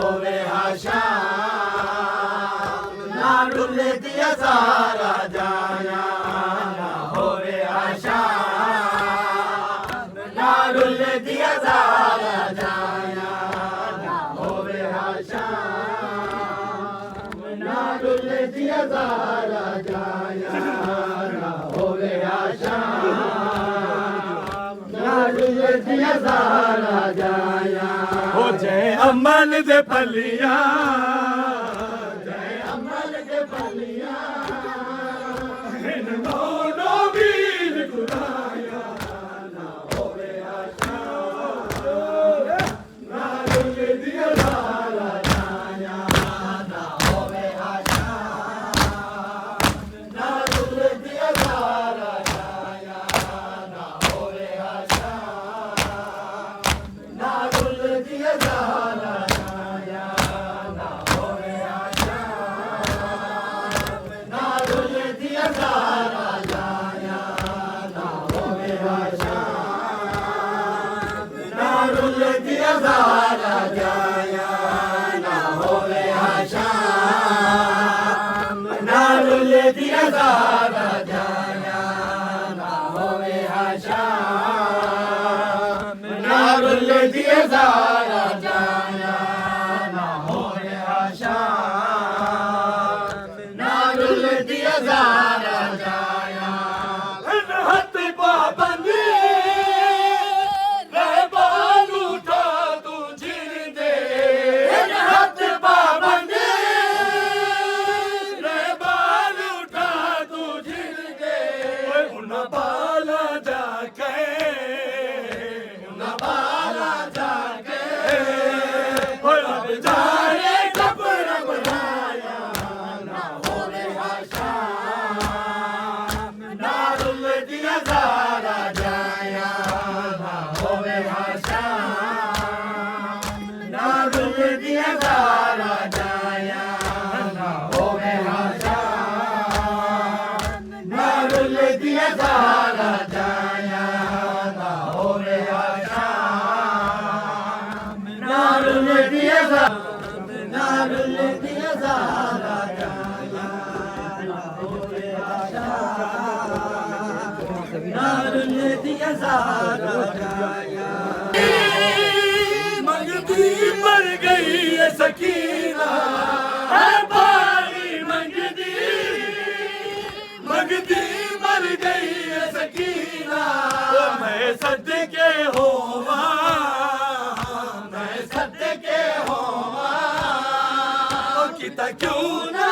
ہوے حشام نہ ڈلے دیا سارا جایا نہ ہوے حشام نہ ڈلے دیا سارا جایا نہ ہوے حشام نہ ڈلے دیا سارا جایا نہ ہوے حشام نہ ڈلے دیا سارا جایا ہو جے عمل دے پھلیاں جے عمل دے پھلیاں ان دونوں بیل گرایا نہ ہوے حشام نہ ڈلے دیا سارا جایا نہ ہوے حشام نہ ڈلے دیا سارا جایا نہ ہوے حشام نہ ڈلے دیا سارا جایا نہ ہوے حشام نہ ڈلے دیا سارا جایا نہ ہوے حشام نہ ڈلے دیا سارا جایا نہ ہوے حشام نہ ڈلے دیا سارا جایا نہ ہوے حشام نہ ڈلے دیا سارا جایا نہ ہوے حشام نہ ڈلے دیا سارا جایا ہاتھ پابندی رہ بال اٹھا تو جھر دے ہاتھ پابندی رہ بال اٹھا تو جھر دے ان بالا جا کے نہ بالا جا کے اب جانے کپڑا بنایا نہ ہوے حشام نہ ڈلے دیا سارا جایا نہ ہوے حشام نہ ڈلے دیا سارا جایا نہ ہوے حشام نہ ڈلے دیا سارا جایا نہ ہوے حشام نہ ڈلے دیا نہ ڈلے دیا سارا جایا نہ ہوے حشام نہ ڈلے دیا سارا جایا منگتی مر گئی ہے سکینہ ہے باری منگتی منگتی مر گئی ہے سکینہ میں صدقے ہوواں میں صدقے ہوواں کیتا کیوں نہ